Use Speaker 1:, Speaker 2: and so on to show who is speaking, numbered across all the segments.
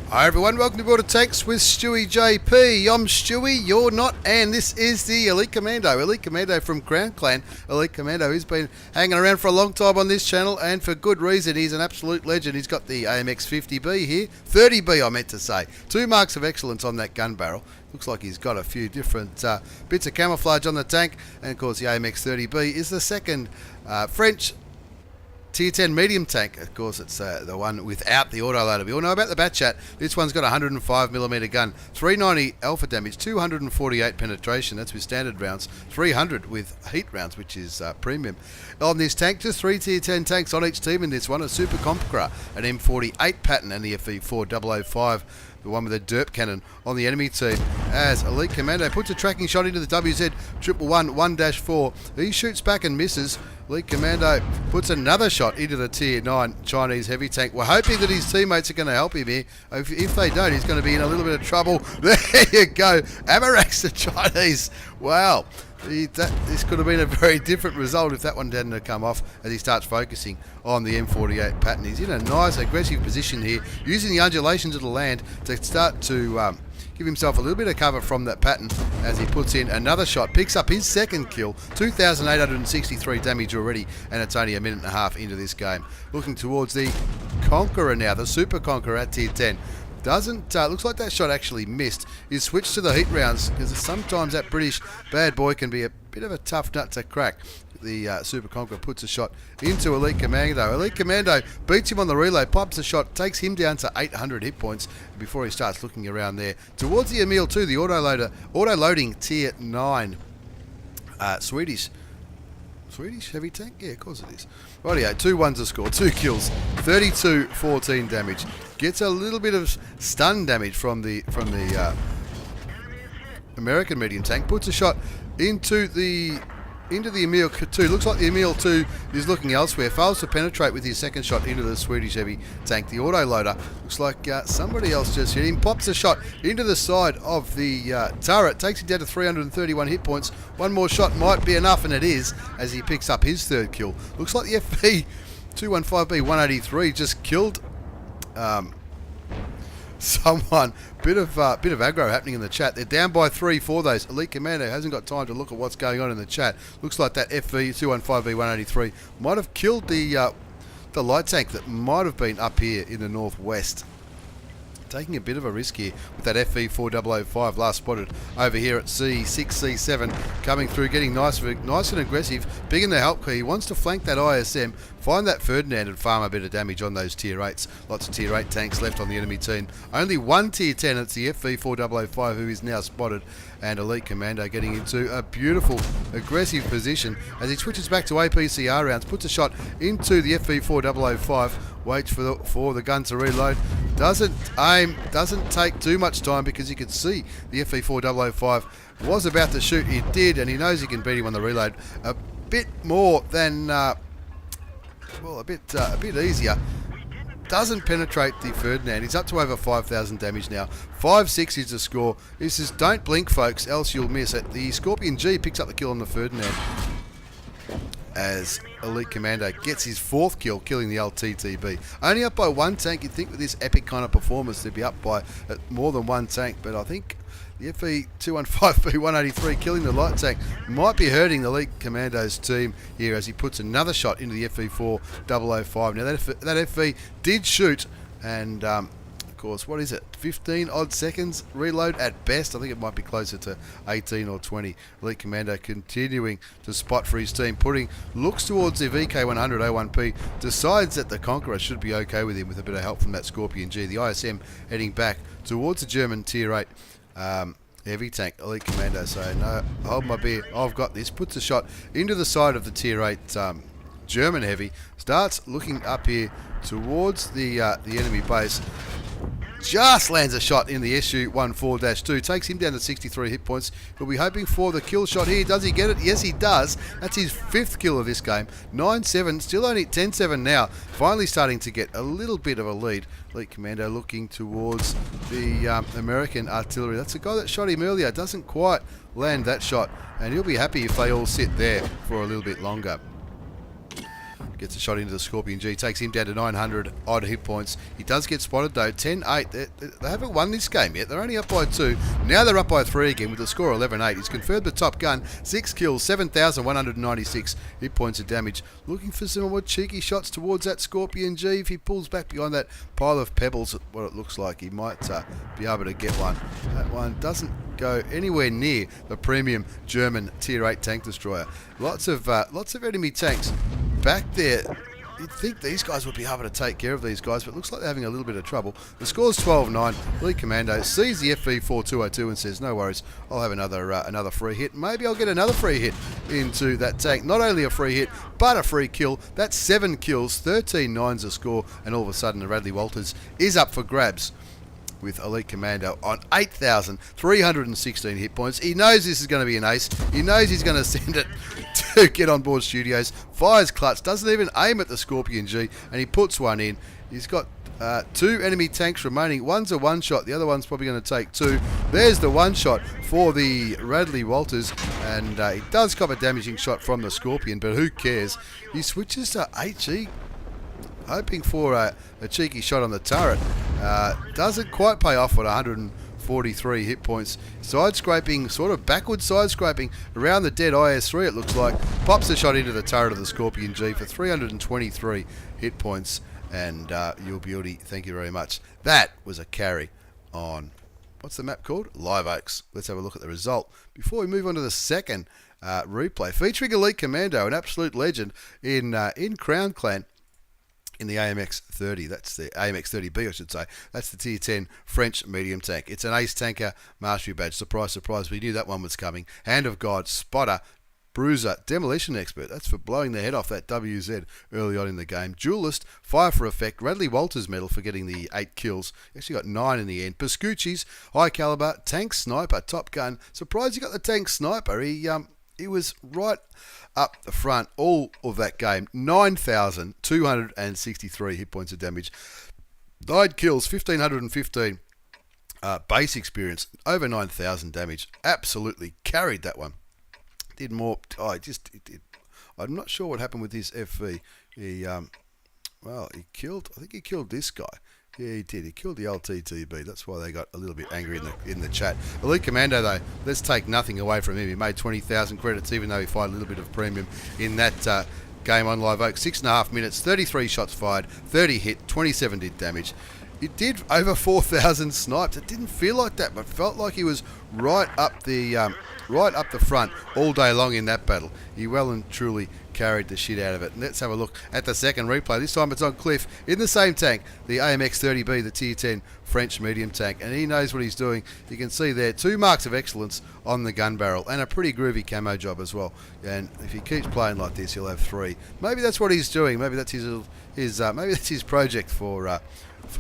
Speaker 1: Hi everyone, welcome to Board of Tanks with stewiejp. I'm Stewie, you're not, and this is the Elite Commando. Elite Commando from Crown Clan. Elite Commando, he's been hanging around for a long time on this channel, and for good reason. He's an absolute legend. He's got the AMX 30B here. 30B I meant to say. 2 marks of excellence on that gun barrel. Looks like he's got a few different bits of camouflage on the tank, and of course the AMX 30B is the second French Tier 10 medium tank. Of course, it's the one without the autoloader. We all know about the Batchat. This one's got a 105mm gun, 390 alpha damage, 248 penetration. That's with standard rounds, 300 with heat rounds, which is premium. On this tank, just 3 Tier 10 tanks on each team in this one. A Super Conqueror, an M48 pattern, and the FE4005. The one with a derp cannon on the enemy team, as Elite Commando puts a tracking shot into the WZ 111-1-4. He shoots back and misses. Elite Commando puts another shot into the Tier 9 Chinese heavy tank. We're hoping that his teammates are going to help him here. If they don't, he's going to be in a little bit of trouble. There you go. Amarax the Chinese. Wow. This could have been a very different result if that one hadn't have come off, as he starts focusing on the M48 pattern. He's in a nice aggressive position here, using the undulations of the land to start to give himself a little bit of cover from that pattern, as he puts in another shot, picks up his second kill, 2,863 damage already, and it's only a minute and a half into this game. Looking towards the Conqueror now, the Super Conqueror at Tier 10. Looks like that shot actually missed. He's switched to the heat rounds, because sometimes that British bad boy can be a bit of a tough nut to crack. The Super Conqueror puts a shot into Elite Commando. Elite Commando beats him on the reload, pops a shot, takes him down to 800 hit points before he starts looking around there. Towards the Emil 2, the auto-loading Tier 9 Swedish heavy tank? Yeah, of course it is. Rightio, 2-1 to score, 2 kills, 32-14 damage. Gets a little bit of stun damage from the American medium tank. Puts a shot into the Emil 2. Looks like the Emil 2 is looking elsewhere. Fails to penetrate with his second shot into the Swedish heavy tank. The autoloader looks like somebody else just hit him. Pops a shot into the side of the turret. Takes him down to 331 hit points. One more shot might be enough, and it is, as he picks up his third kill. Looks like the FE215B 183 just killed someone. Bit of aggro happening in the chat. They're down by 3 for those. Elite Commando hasn't got time to look at what's going on in the chat. Looks like that FE215B 183 might have killed the light tank that might have been up here in the northwest. Taking a bit of a risk here with that FE4005 last spotted over here at C6, C7, coming through, getting nice and aggressive, big in the help key. He wants to flank that ISM, find that Ferdinand and farm a bit of damage on those Tier 8s. Lots of Tier 8 tanks left on the enemy team. Only one Tier 10, it's the FE4005 who is now spotted, and Elite Commando getting into a beautiful aggressive position as he switches back to APCR rounds, puts a shot into the FE4005, waits for the gun to reload, doesn't aim, doesn't take too much time, because you can see the FE4005 was about to shoot. He did, and he knows he can beat him on the reload a bit more than well, a bit easier. Doesn't penetrate the Ferdinand. He's up to over 5,000 damage now. 5-6 is the score. This is don't blink, folks, else you'll miss it. The Scorpion G picks up the kill on the Ferdinand, as Elite Commando gets his 4th kill, killing the LTTB. Only up by 1 tank. You'd think with this epic kind of performance they'd be up by more than 1 tank, but I think the FE215B 183 killing the light tank might be hurting the Elite Commando's team here, as he puts another shot into the FE4005. Now that FE did shoot, and of course, what is it, 15 odd seconds reload at best. I think it might be closer to 18 or 20. Elite Commando continuing to spot for his team, looks towards the VK100 01P, decides that the Conqueror should be okay with him with a bit of help from that Scorpion G. The ISM heading back towards the German Tier 8 heavy tank. Elite Commando saying, no, hold my beer, I've got this. Puts a shot into the side of the Tier 8 German heavy, starts looking up here towards the enemy base, just lands a shot in the SU-14-2, takes him down to 63 hit points. He'll be hoping for the kill shot here. Does he get it? Yes, he does. That's his 5th kill of this game. 9-7, still only 10-7 now. Finally starting to get a little bit of a lead. Elite Commando looking towards the American artillery. That's the guy that shot him earlier. Doesn't quite land that shot, and he'll be happy if they all sit there for a little bit longer. Gets a shot into the Scorpion G, takes him down to 900 odd hit points. He does get spotted though, 10-8. They haven't won this game yet. They're only up by 2. Now they're up by 3 again with the score 11-8. He's confirmed the top gun, 6 kills, 7,196 hit points of damage. Looking for some more cheeky shots towards that Scorpion G. If he pulls back behind that pile of pebbles, what it looks like, he might be able to get one. That one doesn't go anywhere near the premium German Tier 8 tank destroyer. Lots of enemy tanks back there. You'd think these guys would be able to take care of these guys, but it looks like they're having a little bit of trouble. The score's 12-9. Elite Commando sees the FV4202 and says, no worries, I'll have another free hit. Maybe I'll get another free hit into that tank. Not only a free hit, but a free kill. That's 7 kills, 13-9's a score, and all of a sudden the Radley Walters is up for grabs with Elite Commando on 8,316 hit points. He knows this is going to be an ace. He knows he's going to send it to Get On Board Studios. Fires clutch, doesn't even aim at the Scorpion G, and he puts one in. He's got 2 enemy tanks remaining. One's a one-shot, the other one's probably going to take 2. There's the one-shot for the Radley Walters, and he does cop a damaging shot from the Scorpion, but who cares? He switches to HE, hoping for a cheeky shot on the turret. Doesn't quite pay off at 143 hit points. Side scraping, sort of backward side scraping around the dead IS-3 it looks like. Pops a shot into the turret of the Scorpion G for 323 hit points. And your beauty, thank you very much. That was a carry on, what's the map called? Live Oaks. Let's have a look at the result before we move on to the second replay. Featuring Elite Commando, an absolute legend in Crown Clan. In the AMX 30, that's the AMX 30B, I should say. That's the Tier 10 French medium tank. It's an Ace Tanker Mastery Badge. Surprise, surprise, we knew that one was coming. Hand of God, Spotter, Bruiser, Demolition Expert. That's for blowing the head off that WZ early on in the game. Duelist, Fire for Effect, Radley Walters medal for getting the 8 kills. Actually got 9 in the end. Pascucci's, High Caliber, Tank Sniper, Top Gun. Surprised he got the Tank Sniper. He was right up the front all of that game. 9,263 hit points of damage. 9 kills, 1,515 base experience. Over 9,000 damage. Absolutely carried that one. Did more. Oh, it did. I'm not sure what happened with his FV. He killed. I think he killed this guy. Yeah, he did. He killed the LTTB. That's why they got a little bit angry in the chat. Elite Commando, though, let's take nothing away from him. He made 20,000 credits, even though he fired a little bit of premium in that game on Live Oak. 6.5 minutes, 33 shots fired, 30 hit, 27 did damage. It did over 4,000 snipes. It didn't feel like that, but felt like he was right up the front all day long in that battle. He well and truly carried the shit out of it. And let's have a look at the second replay. This time it's on Cliff in the same tank, the AMX 30B, the Tier 10 French medium tank, and he knows what he's doing. You can see there 2 marks of excellence on the gun barrel and a pretty groovy camo job as well. And if he keeps playing like this, he'll have 3. Maybe that's what he's doing. Maybe that's his project for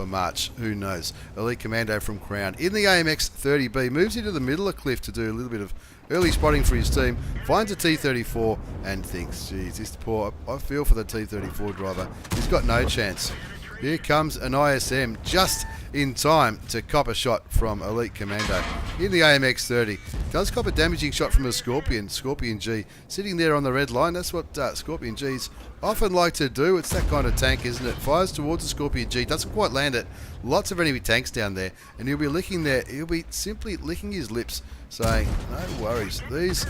Speaker 1: March. Who knows? Elite Commando from Crown in the AMX 30B moves into the middle of Cliff to do a little bit of early spotting for his team, finds a T34 and thinks, geez, this poor, I feel for the T34 driver. He's got no chance. Here comes an ISM just in time to cop a shot from Elite Commando in the AMX 30. Does cop a damaging shot from a Scorpion G, sitting there on the red line. That's what Scorpion Gs often like to do. It's that kind of tank, isn't it? Fires towards the Scorpion G, doesn't quite land it. Lots of enemy tanks down there, and he'll be simply licking his lips, saying, no worries, this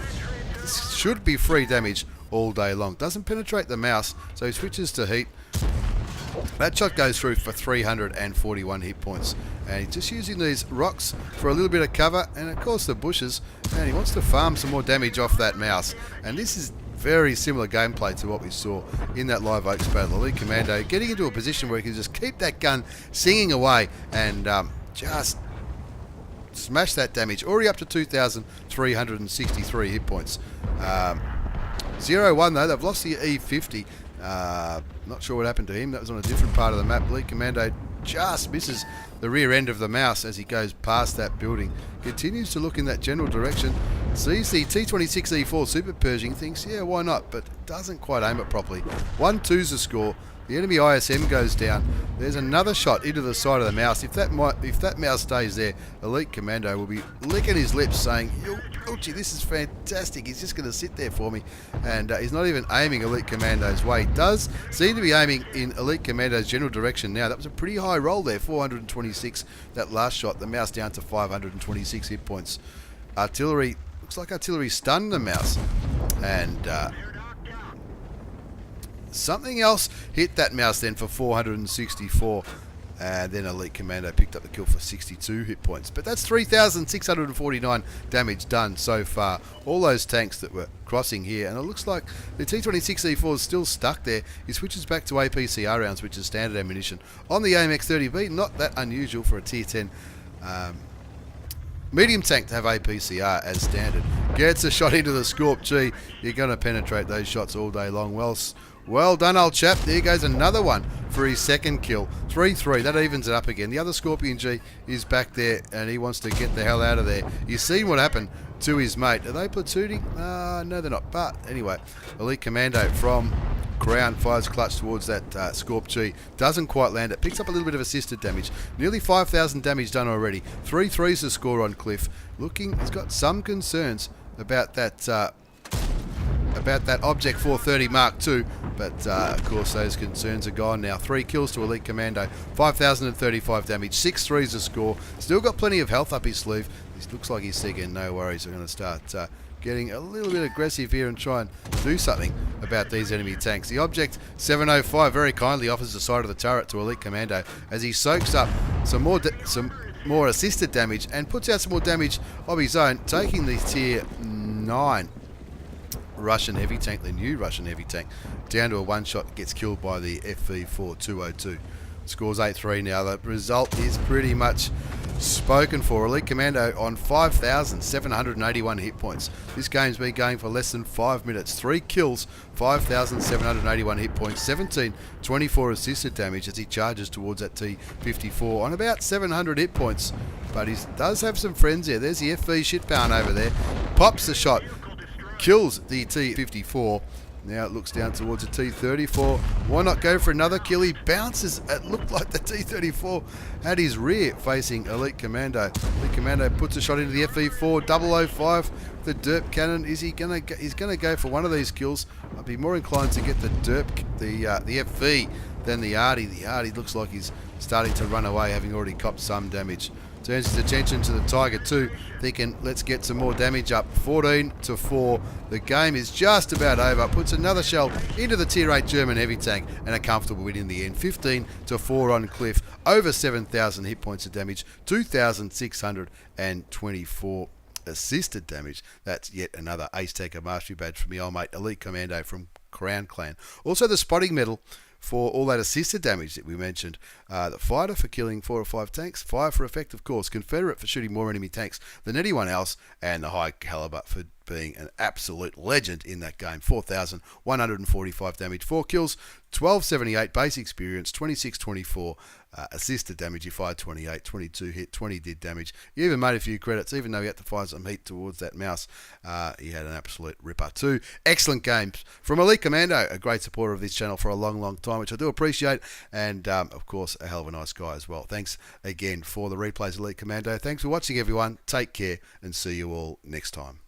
Speaker 1: should be free damage all day long. Doesn't penetrate the mouse, so he switches to heat. That shot goes through for 341 hit points, and he's just using these rocks for a little bit of cover, and of course the bushes, and he wants to farm some more damage off that mouse. And this is very similar gameplay to what we saw in that Live Oaks battle. Elite Commando getting into a position where he can just keep that gun singing away and just smash that damage. Already up to 2,363 hit points. 0-1 though, they've lost the E50. Not sure what happened to him. That was on a different part of the map. Elite Commando just misses the rear end of the mouse as he goes past that building. Continues to look in that general direction. Sees the T26E4 Super Pershing, thinks, yeah, why not? But doesn't quite aim it properly. 1-2's the score. The enemy ISM goes down. There's another shot into the side of the mouse. If that mouse stays there, Elite Commando will be licking his lips saying, Ouchie, this is fantastic. He's just going to sit there for me. And he's not even aiming Elite Commando's way. He does seem to be aiming in Elite Commando's general direction now. That was a pretty high roll there, 426. That last shot, the mouse down to 526 hit points. Artillery, looks like artillery stunned the mouse. And something else hit that mouse then for 464, and then Elite Commando picked up the kill for 62 hit points. But that's 3,649 damage done so far. All those tanks that were crossing here, and it looks like the T26E4 is still stuck there. He switches back to APCR rounds, which is standard ammunition on the AMX 30B. Not that unusual for a tier 10 medium tank to have APCR as standard. Gets a shot into the Scorp G. You're going to penetrate those shots all day long. Well done, old chap. There goes another one for his second kill. 3-3. That evens it up again. The other Scorpion G is back there, and he wants to get the hell out of there. You've seen what happened to his mate. Are they platooning? No, they're not. But anyway, Elite Commando from ground fires clutch towards that Scorp G. Doesn't quite land it. Picks up a little bit of assisted damage. Nearly 5,000 damage done already. 3-3's the score on Cliff. He's got some concerns about that Object 430 Mark II, but of course those concerns are gone now. 3 kills to Elite Commando, 5,035 damage, 6-3's the score. Still got plenty of health up his sleeve. It looks like he's thinking, no worries, we're going to start getting a little bit aggressive here and try and do something about these enemy tanks. The Object 705 very kindly offers the side of the turret to Elite Commando as he soaks up some more assisted damage and puts out some more damage of his own, taking the tier 9 Russian heavy tank, the new Russian heavy tank, down to a one-shot, gets killed by the FV4202. Scores 8-3 now. The result is pretty much spoken for. Elite Commando on 5,781 hit points. This game's been going for less than 5 minutes. 3 kills, 5,781 hit points, 1724 assisted damage as he charges towards that T54 on about 700 hit points. But he does have some friends there. There's the FV shitpound over there. Pops the shot. Kills the T54. Now it looks down towards the T34. Why not go for another kill? He bounces. It looked like the T34 had his rear facing Elite Commando. Elite Commando puts a shot into the FV4 005. The derp cannon. He's gonna go for one of these kills. I'd be more inclined to get the FV than the Arty. The Arty looks like he's starting to run away, having already copped some damage. Turns his attention to the Tiger 2, thinking, let's get some more damage up. 14-4. The game is just about over. Puts another shell into the Tier 8 German heavy tank, and a comfortable win in the end. 15-4 on Cliff. Over 7,000 hit points of damage. 2,624 assisted damage. That's yet another Ace Taker Mastery badge from the old mate Elite Commando from Crown Clan. Also the spotting medal for all that assisted damage that we mentioned. The fighter for killing 4 or 5 tanks, fire for effect, of course, Confederate for shooting more enemy tanks than anyone else, and the high caliber for being an absolute legend in that game. 4,145 damage, 4 kills, 1278 base experience, 2624 assisted damage. He fired 28, 22 hit, 20 did damage. He even made a few credits, even though he had to fire some heat towards that mouse. He had an absolute ripper. 2 excellent games from Elite Commando, a great supporter of this channel for a long, long time, which I do appreciate, and of course, a hell of a nice guy as well. Thanks again for the replays, Elite Commando. Thanks for watching, everyone. Take care, and see you all next time.